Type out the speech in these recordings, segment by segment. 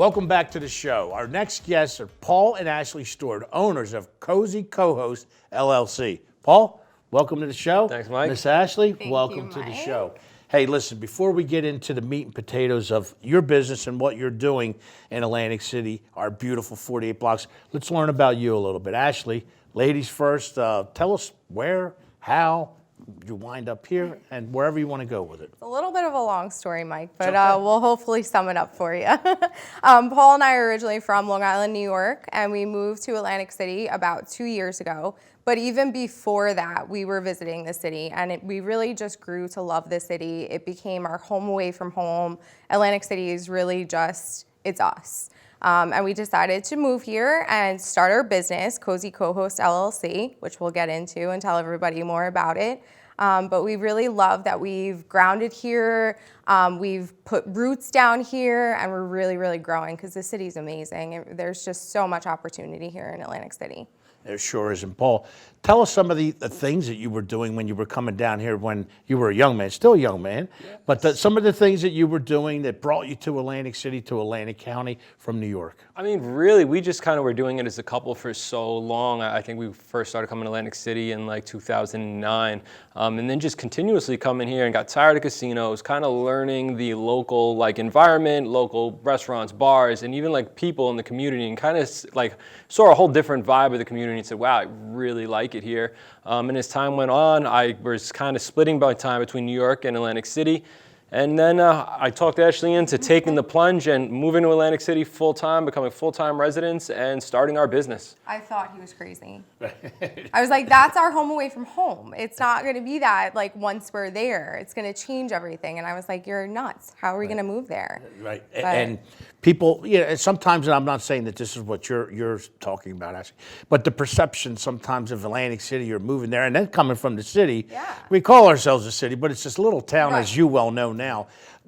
Welcome back to the show. Our next guests are Paul and Ashley Stewart, owners of Cozy Cohost LLC. Paul, welcome to the show. Thanks, Mike. Miss Ashley, Thank welcome you, to the Mike. show. Hey, listen, before we get into the meat and potatoes of your business and what you're doing in Atlantic City, our beautiful 48 blocks, let's learn about you a little bit. Ashley, ladies first, tell us where, how you wind up here, and wherever you want to go with it. It's a little bit of a long story, Mike, but okay. we'll hopefully sum it up for you. Paul and I are originally from Long Island, New York, and we moved to Atlantic City about 2 years ago. But even before that, we were visiting the city, and we really just grew to love the city. It became our home away from home. Atlantic City is really just, it's us. And we decided to move here and start our business, Cozy Cohost LLC, which we'll get into and tell everybody more about it. But we really love that we've grounded here, we've put roots down here, and we're really, really growing because the city's amazing. There's just so much opportunity here in Atlantic City. There sure is. And Paul, tell us some of the things that you were doing when you were coming down here when you were a young man, still a young man, yeah. But some of the things that you were doing that brought you to Atlantic City, to Atlantic County from New York. I mean, really, we just kind of were doing it as a couple for so long. I think we first started coming to Atlantic City in like 2009, and then just continuously coming here and got tired of casinos, kind of learning the local like environment, local restaurants, bars, and even like people in the community, and kind of like saw a whole different vibe of the community and said, wow, I really like it here. And as time went on, I was kind of splitting my time between New York and Atlantic City. And then I talked Ashley into taking the plunge and moving to Atlantic City full-time, becoming full-time residents, and starting our business. I thought he was crazy. I was like, that's our home away from home. It's not going to be that, like, once we're there. It's going to change everything. And I was like, you're nuts. How are we going to move there? Right. But, and people, you know, sometimes, and I'm not saying that this is what you're talking about, actually, but the perception sometimes of Atlantic City, you're moving there, and then coming from the city, yeah. We call ourselves a city, but it's this little town, Right. as you well know now.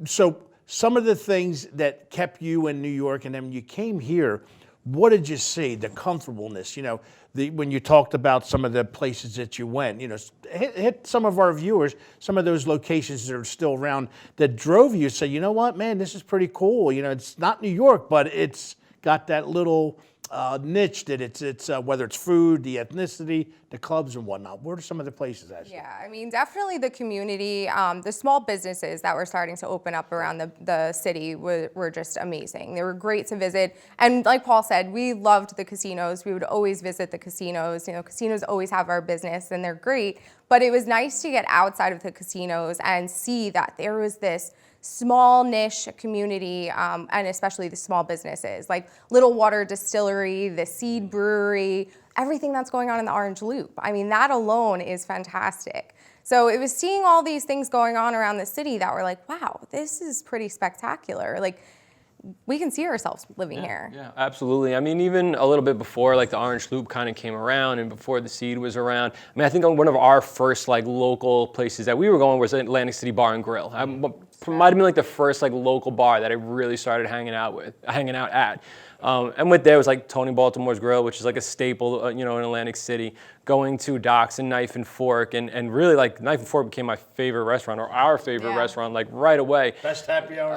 So some of the things that kept you in New York, and then when you came here, what did you see? The comfortableness, you know, when you talked about some of the places that you went, you know, hit some of our viewers, some of those locations that are still around that drove you to say, you know what, man, this is pretty cool. You know, it's not New York, but it's got that little niche that it's whether it's food, the ethnicity, the clubs and whatnot. What are some of the places, Ashley? Yeah, I mean, definitely the community, the small businesses that were starting to open up around the city were just amazing. They were great to visit. And like Paul said, we loved the casinos. We would always visit the casinos. You know, casinos always have our business and they're great. But it was nice to get outside of the casinos and see that there was this small niche community, and especially the small businesses like Little Water Distillery, the Seed Brewery, everything that's going on in the Orange Loop. I mean, that alone is fantastic. So it was seeing all these things going on around the city that were like, wow, this is pretty spectacular. Like, we can see ourselves living here. Yeah, absolutely. I mean, even a little bit before, like the Orange Loop kind of came around, and before the Seed was around. I mean, I think one of our first like local places that we were going was Atlantic City Bar and Grill. Might have been like the first like local bar that I really started hanging out at. And with there was like Tony Baltimore's Grill, which is like a staple, you know, in Atlantic City. Going to Doc's and Knife and Fork, and really like Knife and Fork became my favorite restaurant, or our favorite restaurant, like right away. Best happy hour.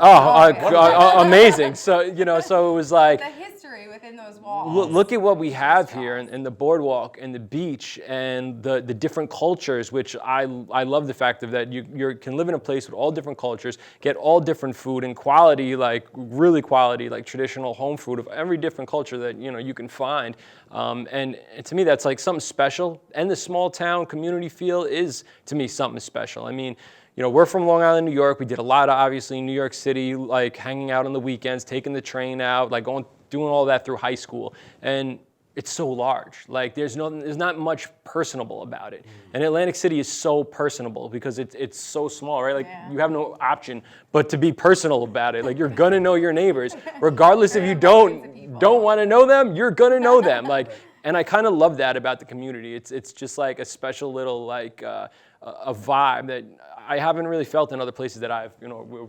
Amazing. So you know, so it was like the history within those walls. Look at what we have here, and the boardwalk and the beach and the different cultures, which I love the fact of that you can live in a place with all different cultures, get all different food and quality, like really quality, like traditional home food of every different culture that you know you can find. And to me, that's like something special. And the small town community feel is, to me, something special. I mean, you know, we're from Long Island, New York. We did a lot of, obviously, New York City, like hanging out on the weekends, taking the train out, like doing all that through high school. And it's so large. Like there's not much personable about it. And Atlantic City is so personable because it's so small, right? Like you have no option but to be personal about it. Like you're gonna know your neighbors, regardless if you don't want to know them. You're gonna know them. Like, and I kind of love that about the community. It's just like a special little like a vibe that I haven't really felt in other places that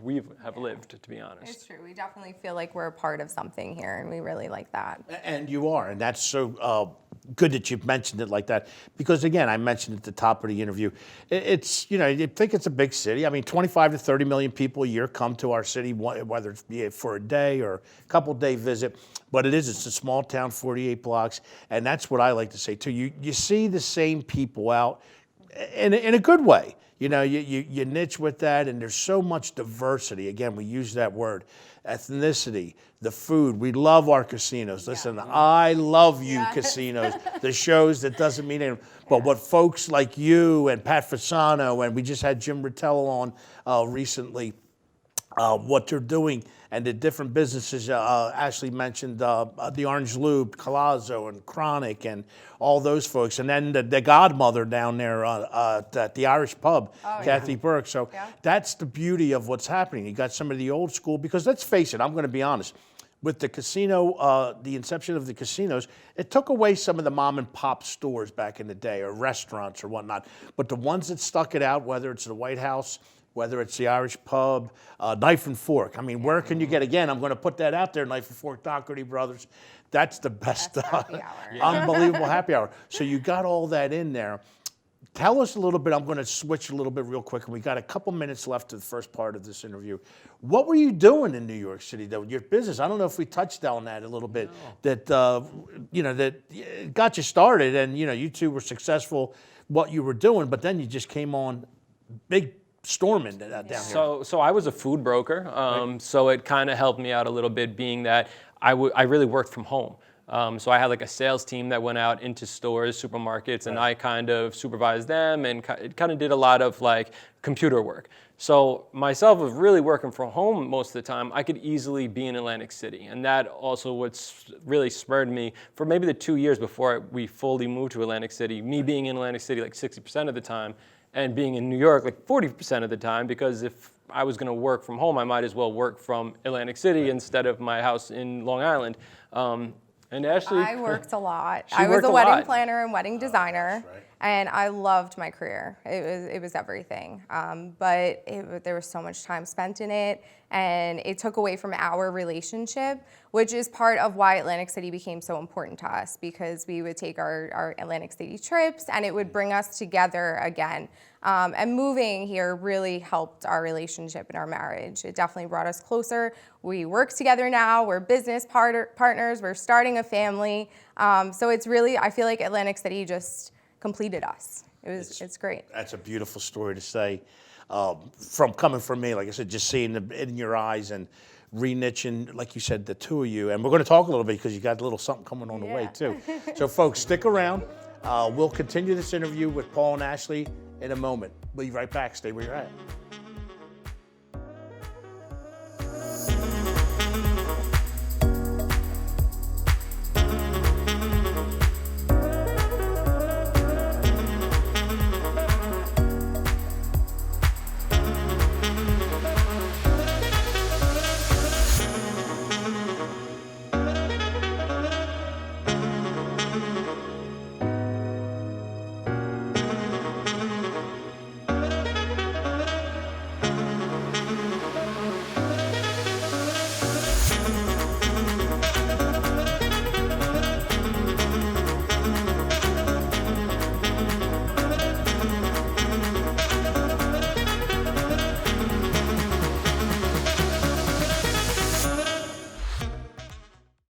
we have lived, to be honest. It's true. We definitely feel like we're a part of something here, and we really like that. And you are, and that's so good that you've mentioned it like that, because again, I mentioned at the top of the interview, it's, you know, you think it's a big city. I mean, 25 to 30 million people a year come to our city, whether it's be it for a day or a couple day visit, but it's a small town, 48 blocks, and that's what I like to say too. You see the same people out in a good way. You know, you niche with that, and there's so much diversity. Again, we use that word, ethnicity, the food. We love our casinos. Listen, I love you, casinos. The shows that doesn't mean anything. But what folks like you and Pat Fasano, and we just had Jim Ritello on recently, what they're doing and the different businesses. Ashey mentioned the Orange Loop, Colazzo, and Chronic, and all those folks. And then the godmother down there at the Irish pub, Kathy Burke. So that's the beauty of what's happening. You got some of the old school, because let's face it, I'm going to be honest, with the casino, the inception of the casinos, it took away some of the mom and pop stores back in the day, or restaurants or whatnot. But the ones that stuck it out, whether it's the White House, whether it's the Irish pub, Knife and Fork. I mean, where can you get, again, I'm going to put that out there, Knife and Fork, Doherty Brothers. That's the best, unbelievable happy hour. So you got all that in there. Tell us a little bit, I'm going to switch a little bit real quick, and we got a couple minutes left to the first part of this interview. What were you doing in New York City, though? Your business, I don't know if we touched on that a little bit, that, you know, that got you started, and, you know, you two were successful, what you were doing, but then you just came on big storming down here. So I was a food broker, so it kind of helped me out a little bit, being that I really worked from home. So I had like a sales team that went out into stores, supermarkets, and I kind of supervised them, and it kind of did a lot of like computer work. So myself was really working from home most of the time. I could easily be in Atlantic City, and that also what's really spurred me for maybe the 2 years before we fully moved to Atlantic City, me being in Atlantic City like 60% of the time, and being in New York like 40% of the time, because if I was going to work from home, I might as well work from Atlantic City instead of my house in Long Island. And Ashley, I worked a lot. I was a wedding planner and wedding designer, and I loved my career. It was everything. But there was so much time spent in it, and it took away from our relationship, which is part of why Atlantic City became so important to us, because we would take our Atlantic City trips, and it would bring us together again. And moving here really helped our relationship and our marriage. It definitely brought us closer. We work together now. We're business partners. We're starting a family. So it's really, I feel like Atlantic City just completed us. It's great. That's a beautiful story to say. From coming from me, like I said, just seeing it in your eyes and re-niching, like you said, the two of you. And we're going to talk a little bit, because you got a little something coming on the way too. So folks, stick around. We'll continue this interview with Paul and Ashley in a moment. We'll be right back. Stay where you're at.